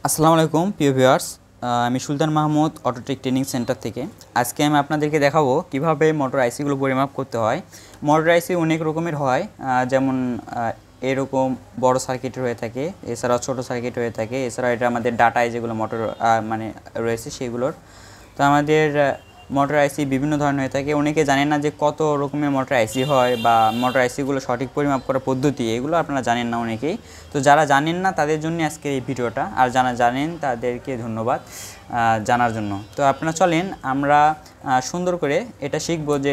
আসসালামু আলাইকুম প্রিয় ভিউয়ার্স, আমি সুলতান মাহমুদ অটোটেক ট্রেনিং সেন্টার থেকে। আজকে আমি আপনাদেরকে দেখাবো কিভাবে মোটর আইসিগুলো পরিমাপ করতে হয়। মোটর আইসি অনেক রকমের হয়, যেমন এরকম বড় সার্কিট হয়ে থাকে, এছাড়াও ছোট সার্কিট হয়ে থাকে, এছাড়া এটা আমাদের ডাটায় যেগুলো মোটর মানে রয়েছে সেগুলোর। তো আমাদের মোটর আইসি বিভিন্ন ধরনের হয়ে থাকে। অনেকে জানেন না যে কত রকমের মোটর আইসি হয় বা মোটর আইসিগুলো সঠিক পরিমাপ করার পদ্ধতি, এগুলো আপনারা জানেন না অনেকেই। তো যারা জানেন না তাদের জন্য আজকে এই ভিডিওটা, আর যারা জানেন তাদেরকে ধন্যবাদ জানার জন্য। তো আপনারা চলেন আমরা সুন্দর করে এটা শিখবো যে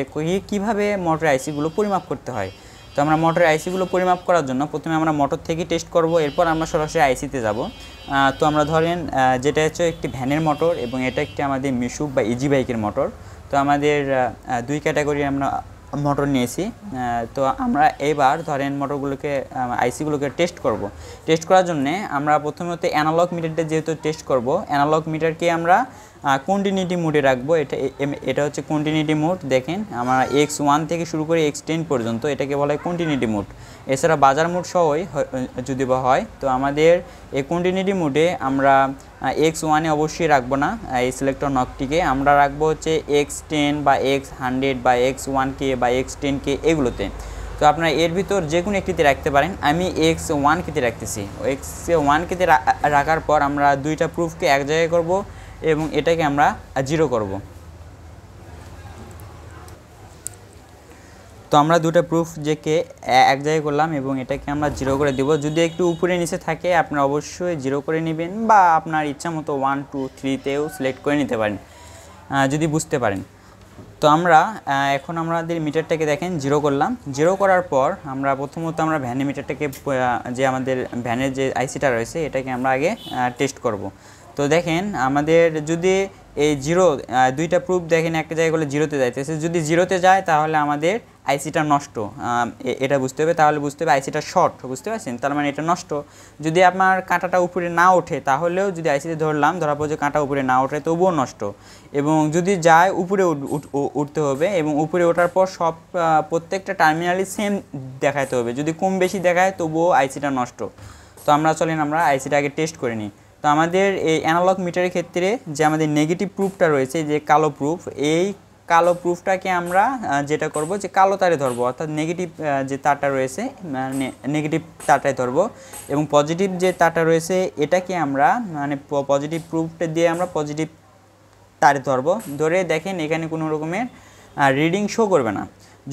কীভাবে মোটর আইসিগুলো পরিমাপ করতে হয়। তো আমরা মোটর আইসিগুলো পরিমাপ করার জন্য প্রথমে আমরা মোটর থেকে টেস্ট করব, এরপর আমরা সরাসরি আইসিতে যাব। তো আমরা ধরেন যেটা হচ্ছে একটি ভ্যানের মোটর এবং এটা একটি আমাদের মিশুক বা ইজি বাইকের মোটর। তো আমাদের দুই ক্যাটাগরি আমরা মোটর নিয়েছি। তো আমরা এবার ধরেন মোটরগুলোকে আইসিগুলোকে টেস্ট করব। টেস্ট করার জন্যে আমরা প্রথমত অ্যানালগ মিটারটা যেহেতু টেস্ট করব, অ্যানালগ মিটারকে আমরা কন্টিনিউটি মোডে রাখবো। এটা হচ্ছে কন্টিনিউটি মোড। দেখেন আমরা X1 থেকে শুরু করে X10 পর্যন্ত এটাকে বলা হয় কন্টিনিউটি মোড। এছাড়া বাজার মোড সহই যদি বা হয়। তো আমাদের এই কন্টিনিউটি মোডে আমরা X1-এ অবশ্যই রাখবো না, এই সিলেক্টর নকটিকে আমরা রাখবো হচ্ছে X10 বা X100 বা X1K বা X10K এগুলোতে। তো আপনারা এর ভিতর যে কোনো একটিতে রাখতে পারেন। আমি X1K-তে রাখতেছি। X1K-তে রাখার পর আমরা দুইটা প্রুফকে এক জায়গায় করব এবং এটাকে আমরা 0 করব। তো আমরা দুটো প্রুফ যেকে এক জায়গায় করলাম এবং এটাকে আমরা 0 করে দেব। যদি একটু উপরে নিচে থাকে আপনারা অবশ্যই 0 করে নেবেন, বা আপনার ইচ্ছা মতো 1 2 3-তেও সিলেক্ট করে নিতে পারেন যদি বুঝতে পারেন। তো আমরা এখন আমাদের মিটারটাকে দেখেন 0 করলাম। 0 করার পর আমরা প্রথমত আমরা ভ্যানের মিটারটাকে, যে আমাদের ভ্যানের যে আইসিটা রয়েছে এটাকে আমরা আগে টেস্ট করব। তো দেখেন আমাদের যদি এই 0 দুইটা প্রুফ দেখেন একটা জায়গায় করলে 0-তে যাইতেছে। যদি 0-তে যায় তাহলে আমাদের আইসিটা নষ্ট, এটা বুঝতে হবে। তাহলে বুঝতে হবে আইসিটা শর্ট, বুঝতে পারছেন? তার মানে এটা নষ্ট। যদি আপনার কাঁটাটা উপরে না ওঠে তাহলেও, যদি আইসিতে ধরার পর যে কাঁটা উপরে না ওঠে তবুও নষ্ট। এবং যদি যায় উপরে উঠতে হবে, এবং উপরে ওঠার পর প্রত্যেকটা টার্মিনালই সেম দেখাতে হবে। যদি কম বেশি দেখায় তবুও আইসিটা নষ্ট। তো আমরা চলেন আমরা আইসিটা আগে টেস্ট করে নিই। তো আমাদের এই অ্যানালগ মিটারের ক্ষেত্রে যে আমাদের নেগেটিভ প্রুফটা রয়েছে, যে কালো প্রুফ, এই কালো প্রুফটাকে আমরা যেটা করব যে কালো তারে ধরবো, অর্থাৎ নেগেটিভ যে তারটা রয়েছে মানে নেগেটিভ তারটায় ধরবো, এবং পজিটিভ যে তারটা রয়েছে এটাকে আমরা মানে পজিটিভ প্রুফটা দিয়ে আমরা পজিটিভ তারে ধরবো। ধরে দেখেন এখানে কোনো রকমের রিডিং শো করবে না।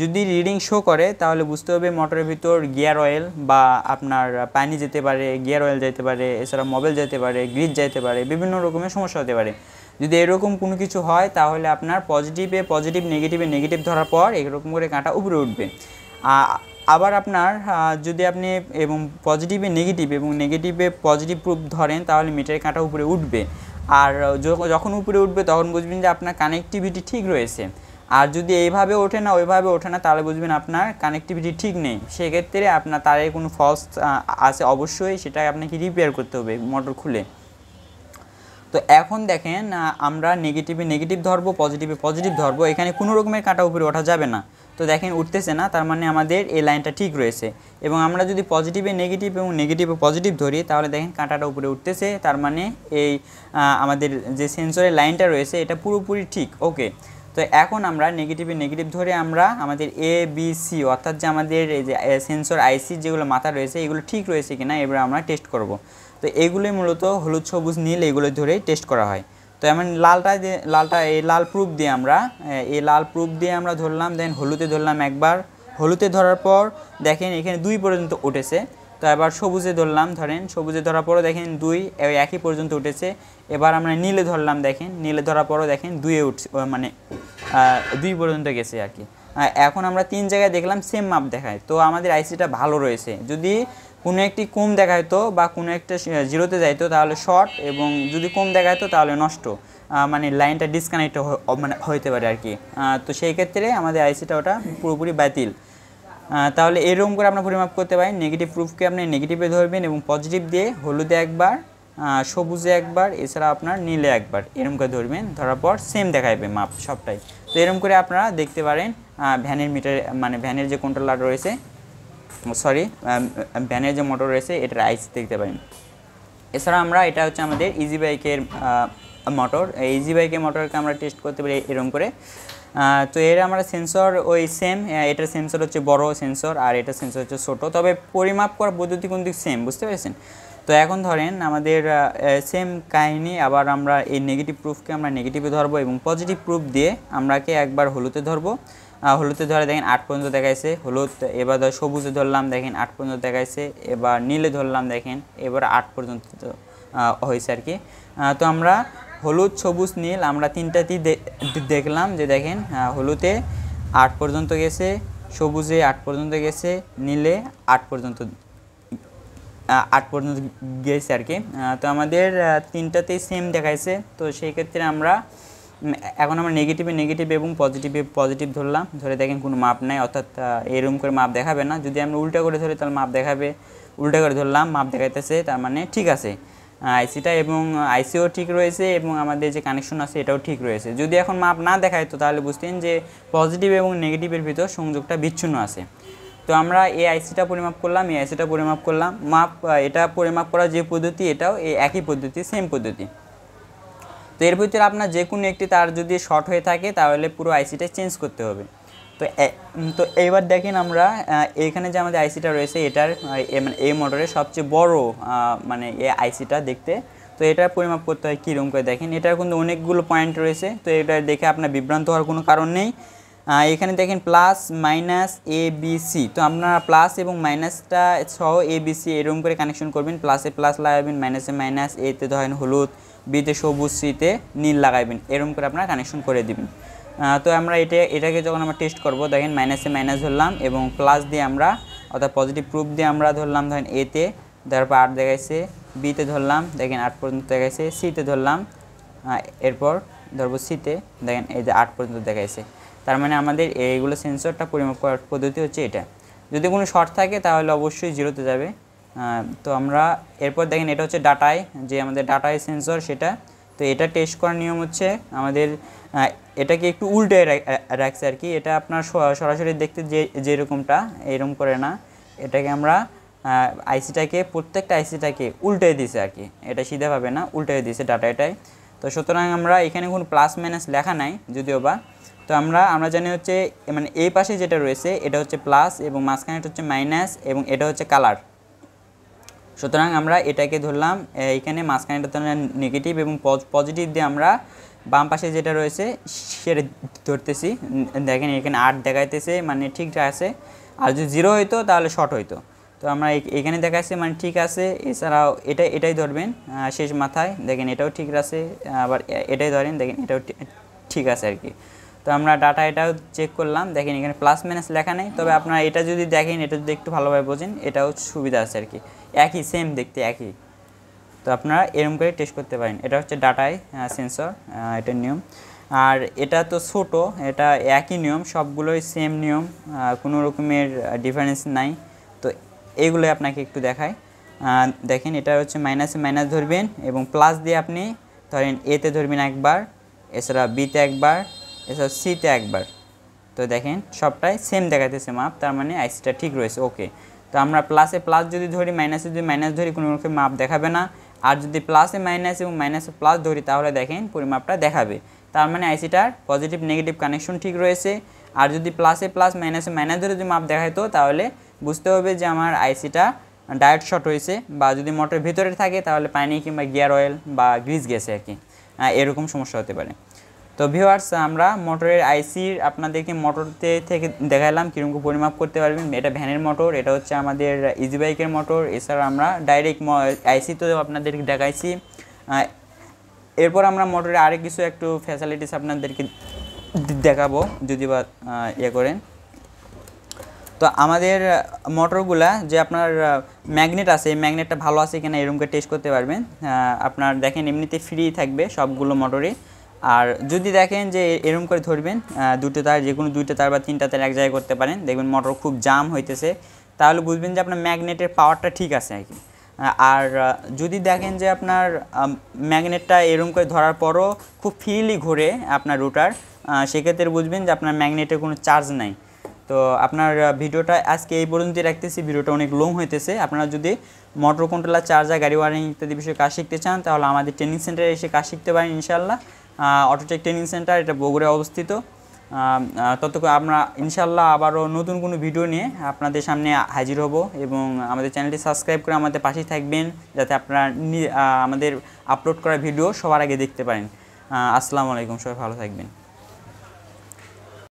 যদি রিডিং শো করে তাহলে বুঝতে হবে মোটরের ভিতর গিয়ার অয়েল বা আপনার পানি যেতে পারে, গিয়ার অয়েল যেতে পারে, এছাড়া মোবিল যেতে পারে, গ্রিজ যেতে পারে, বিভিন্ন রকমের সমস্যা হতে পারে। যদি এরকম কোনো কিছু হয় তাহলে আপনার পজিটিভ নেগেটিভ ধরার পর এরকম করে কাঁটা উপরে উঠবে। আবার আপনার যদি আপনি এবং নেগেটিভে পজিটিভ প্রুফ ধরেন তাহলে মিটারের কাঁটা উপরে উঠবে। আর যখন উপরে উঠবে তখন বুঝবেন যে আপনার কানেক্টিভিটি ঠিক রয়েছে। আর যদি এইভাবে ওঠে না ওইভাবে ওঠে না তাহলে বুঝবেন আপনার কানেক্টিভিটি ঠিক নেই। সেক্ষেত্রে আপনার তারে কোনো ফল্ট আছে, অবশ্যই সেটা আপনাকে রিপেয়ার করতে হবে মোটর খুলে। তো এখন দেখেন আমরা নেগেটিভ ধরবো, পজিটিভ ধরবো, এখানে কোনো রকমের কাঁটা উপরে ওঠা যাবে না। তো দেখেন উঠতেছে না, তার মানে আমাদের এই লাইনটা ঠিক রয়েছে। এবং আমরা যদি পজিটিভে নেগেটিভ এবং নেগেটিভে পজিটিভ ধরি তাহলে দেখেন কাঁটাটা উপরে উঠতেছে, তার মানে এই আমাদের যে সেন্সরের লাইনটা রয়েছে এটা পুরোপুরি ঠিক, ওকে। তো এখন আমরা নেগেটিভ ধরে আমরা আমাদের ABC অর্থাৎ যে আমাদের এই যে সেন্সর আইসি যেগুলো মাথা রয়েছে এগুলো ঠিক রয়েছে কিনা এবার আমরা টেস্ট করব। তো এগুলোই মূলত হলুদ, সবুজ, নীল এগুলো ধরেই টেস্ট করা হয়। তো এমন এই লাল প্রুফ দিয়ে আমরা ধরলাম, দেন হলুদে ধরলাম একবার। হলুদে ধরার পর দেখেন এখানে 2 পর্যন্ত উঠেছে। তো এবার সবুজে ধরলাম, সবুজে ধরার পরও দেখেন 2 একই পর্যন্ত উঠেছে। এবার আমরা নীলে ধরলাম, দেখেন নীলে ধরার পরও দেখেন 2-এ উঠছে, মানে 2 পর্যন্ত গেছে আর কি। এখন আমরা 3 জায়গায় দেখলাম সেম মাপ দেখায়, তো আমাদের আইসিটা ভালো রয়েছে। যদি কোনো একটি কম দেখাইতো বা কোনো একটা 0-তে যাইতো তাহলে শর্ট, এবং যদি কম দেখাইতো তাহলে নষ্ট, মানে লাইনটা ডিসকানেক্ট মানে হইতে পারে আর কি। তো সেই ক্ষেত্রে আমাদের আইসিটা ওটা পুরোপুরি বাতিল। তাহলে এরকম করে আপনার পরিমাপ করতে পারেন। নেগেটিভ প্রুফকে আপনি নেগেটিভে ধরবেন এবং পজিটিভ দিয়ে হলুদে একবার, সবুজে একবার, এছাড়া আপনার নীলে একবার, এরকম করে ধরবেন। ধরার পর সেম দেখাইবে মাপ সবটাই। তো এরকম করে আপনারা দেখতে পারেন ভ্যানের মিটার, মানে ভ্যানের যে কন্ট্রোলার রয়েছে, ভ্যানের যে মোটর রয়েছে এটার আইসি দেখতে পারেন। এছাড়া আমরা এটা হচ্ছে আমাদের ইজি বাইকের মোটর, এই ইজি বাইকের মোটরকে আমরা টেস্ট করতে পারি এরকম করে। তো এর আমরা সেন্সর ওই সেম, এটার সেন্সর হচ্ছে বড় সেন্সর আর এটার সেন্সর হচ্ছে ছোটো, তবে পরিমাপ করার পদ্ধতি কিন্তু সেম, বুঝতে পেরেছেন। তো এখন ধরেন আমাদের সেম কাহিনী, আবার আমরা এই নেগেটিভ প্রুফকে আমরা নেগেটিভে ধরবো এবং পজিটিভ প্রুফ দিয়ে আমরাকে একবার হলুদে ধরবো। হলুদে ধরে দেখেন 8 পর্যন্ত দেখাইছে হলুদ, এবার সবুজে ধরলাম দেখেন 8 পর্যন্ত দেখাইছে, এবার নীলে ধরলাম দেখেন এবার 8 পর্যন্ত হয়েছে আর কি। তো আমরা হলুদ সবুজ নীল আমরা তিনটাতেই দেখলাম যে দেখেন হলুদে 8 পর্যন্ত গেছে, সবুজে 8 পর্যন্ত গেছে, নীলে 8 পর্যন্ত গেছে আর কি। তো আমাদের তিনটাতেই সেম দেখাইছে। তো সেই ক্ষেত্রে আমরা এখন আমরা নেগেটিভ এবং পজিটিভ ধরলাম, ধরে দেখেন কোনো মাপ নাই, অর্থাৎ এরকম করে মাপ দেখাবে না। যদি আমরা উল্টা করে ধরি তাহলে মাপ দেখাবে, উল্টা করে ধরলাম মাপ দেখাইতেছে, তার মানে ঠিক আছে আইসিটা, এবং আইসিও ঠিক রয়েছে এবং আমাদের যে কানেকশন আছে এটাও ঠিক রয়েছে। যদি এখন মাপ না দেখায় তো তাহলে বুঝতেন যে পজিটিভ এবং নেগেটিভের ভিতর সংযোগটা বিচ্ছিন্ন আছে। তো আমরা এই আইসিটা পরিমাপ করলাম, এই আইসিটা পরিমাপ করলাম, মাপ এটা পরিমাপ করার যে পদ্ধতি এটাও এই একই পদ্ধতি, সেম পদ্ধতি। তো এর ভিতরে আপনার যে কোনো একটি তার যদি শর্ট হয়ে থাকে তাহলে পুরো আইসিটা চেঞ্জ করতে হবে। তো এইবার দেখেন আমরা এখানে যে আমাদের আইসিটা রয়েছে এটার মানে এই মোটরের সবচেয়ে বড় মানে এই আইসিটা দেখতে। তো এটা পরিমাপ করতে হয় কীরকম করে দেখেন, এটার কিন্তু অনেকগুলো পয়েন্ট রয়েছে। তো এটা দেখে আপনার বিভ্রান্ত হওয়ার কোনো কারণ নেই। এখানে দেখেন plus minus A B C, তো আপনারা প্লাস এবং মাইনাসটা সহ এ বি সি এরকম করে কানেকশন করবেন, প্লাসে প্লাস লাগাবেন, মাইনাসে মাইনাস, এতে ধরেন হলুদ, বিতে সবুজ, সিতে নীল লাগাবেন, এরকম করে আপনারা কানেকশন করে দিবেন। তো আমরা এটাকে যখন আমরা টেস্ট করব দেখেন মাইনাসে মাইনাস ধরলাম এবং প্লাস দিয়ে আমরা অর্থাৎ পজিটিভ প্রুফ দিয়ে আমরা ধরলাম ধরেন এতে, তারপর 8 দেখাইছে, বিতে ধরলাম দেখেন 8 পর্যন্ত দেখাইছে, সিতে ধরলাম এরপর ধরবো সিতে দেখেন এই যে 8 পর্যন্ত দেখাইছে। তার মানে আমাদের এইগুলো সেন্সরটা পরিমাপ করার পদ্ধতি হচ্ছে এটা। যদি কোনো শর্ট থাকে তাহলে অবশ্যই জিরোতে যাবে। তো আমরা এরপর দেখেন এটা হচ্ছে ডাটায়, যে আমাদের ডাটায় সেন্সর সেটা। তো এটা টেস্ট করার নিয়ম হচ্ছে আমাদের এটাকে একটু উল্টে রাখছে আর কি, এটা আপনার সরাসরি দেখতে যেরকমটা এরকম করে না, এটাকে আমরা আইসিটাকে প্রত্যেকটা আইসিটাকে উল্টে দিয়েছে আর কি, এটা সিধাভাবে না উল্টে দিয়েছে ডাটা এটাই। তো সুতরাং আমরা এখানে কোনো প্লাস মাইনাস লেখা নাই যদিও বা। তো আমরা জানি হচ্ছে মানে এই পাশে যেটা রয়েছে এটা হচ্ছে প্লাস এবং মাঝখানে হচ্ছে মাইনাস এবং এটা হচ্ছে কালার। সুতরাং আমরা এটাকে ধরলাম এইখানে মাঝখানেটা ধরলাম নেগেটিভ এবং পজিটিভ দিয়ে আমরা বাম পাশে যেটা রয়েছে সেটা ধরতেছি। দেখেন এখানে 8 দেখাইতেছে মানে ঠিক আছে, আর যদি 0 হইতো তাহলে শর্ট হইতো। তো আমরা এখানে দেখাচ্ছে মানে ঠিক আছে। এছাড়াও এটাই ধরবেন শেষ মাথায়, দেখেন এটাও ঠিক আছে, আবার এটাই ধরেন দেখেন এটাও ঠিক আছে আর কি। তো আমরা ডাটা এটাও চেক করলাম, দেখেন এখানে প্লাস মাইনাস লেখা নেই, তবে আপনারা এটা যদি দেখেন এটা যদি একটু ভালোভাবে বোঝেন এটাও সুবিধা আছে আর কি, একই সেম দেখতে একই। তো আপনারা এরকম করে টেস্ট করতে পারেন। এটা হচ্ছে ডাটায় সেন্সর, এটার নিয়ম। আর এটা তো ছোট, এটা একই নিয়ম, সবগুলোই সেম নিয়ম, কোনো রকমের ডিফারেন্স নাই। তো এইগুলোই আপনাকে একটু দেখায়। দেখেন এটা হচ্ছে মাইনাসে মাইনাস ধরবেন এবং প্লাস দিয়ে আপনি ধরেন এতে ধরবেন একবার, এছাড়া বিতে একবার, এছাড়া সিতে একবার। তো দেখেন সবটাই সেম দেখাতেছে মাপ, তার মানে আইসিটা ঠিক রয়েছে, ওকে। তো আমরা প্লাসে প্লাস যদি ধরি, মাইনাসে যদি মাইনাস ধরি কোনো রকম মাপ দেখাবে না, আর যদি প্লাসে মাইনাস এবং মাইনাসে প্লাস ধরি তাহলে দেখেন পরিমাপটা দেখাবে। তার মানে আইসিটার পজিটিভ নেগেটিভ কানেকশন ঠিক রয়েছে। আর যদি প্লাসে প্লাস মাইনাসে মাইনাস ধরে যদি মাপ দেখাইতো তাহলে বুঝতে হবে যে আমার আইসিটা ডাইরেক্ট শর্ট হয়েছে, বা যদি মোটরের ভিতরে থাকে তাহলে পানি কিংবা গিয়ার অয়েল বা গ্রিজ গেছে আর কি, এরকম সমস্যা হতে পারে। তো ভিউয়ার্স আমরা মোটরের আইসির আপনাদেরকে মোটরতে থেকে দেখালাম কীরকম পরিমাপ করতে পারবেন। এটা ভ্যানের মোটর, এটা হচ্ছে আমাদের ইজি বাইকের মোটর। এছাড়া আমরা ডাইরেক্ট আইসি তো আপনাদেরকে দেখাইছি। এরপর আমরা মোটরের আরেক কিছু একটু ফ্যাসিলিটিস আপনাদেরকে দেখাবো যদি বা ইয়ে করেন। তো আমাদের মোটরগুলা যে আপনার ম্যাগনেট আছে, এই ম্যাগনেটটা ভালো আছে কিনা এরকম করে টেস্ট করতে পারবেন। আপনার দেখেন এমনিতে ফ্রি থাকবে সবগুলো মোটরে। আর যদি দেখেন যে এরকম করে ধরবেন দুটো তার, যে কোনো দুইটা তার বা তিনটা তার এক জায়গায় করতে পারেন, দেখবেন মোটর খুব জাম হইতেছে, তাহলে বুঝবেন যে আপনার ম্যাগনেটের পাওয়ারটা ঠিক আছে আর কি। আর যদি দেখেন যে আপনার ম্যাগনেটটা এরকম করে ধরার পরও খুব ফ্রিলি ঘুরে আপনার রোটার, সেক্ষেত্রে বুঝবেন যে আপনার ম্যাগনেটের কোনো চার্জ নাই। তো আপনার ভিডিওটা আজকে এই পর্যন্তই রাখতেছি, ভিডিওটা অনেক লং হইতেছে। আপনারা যদি মোটর কন্ট্রোলার, চার্জার, গাড়ি ওয়ারিং ইত্যাদি বিষয়ে কাজ শিখতে চান তাহলে আমাদের ট্রেনিং সেন্টারে এসে কাজ শিখতে পারেন ইনশাআল্লাহ। অটোটেক ট্রেনিং সেন্টার, এটা বগুড়ায় অবস্থিত। ততক্ষণ আমরা ইনশাআল্লাহ আবারও নতুন কোনো ভিডিও নিয়ে আপনাদের সামনে হাজির হব, এবং আমাদের চ্যানেলটি সাবস্ক্রাইব করে আমাদের পাশেই থাকবেন যাতে আপনারা আমাদের আপলোড করা ভিডিও সবার আগে দেখতে পারেন। আসসালামু আলাইকুম, সবাই ভালো থাকবেন।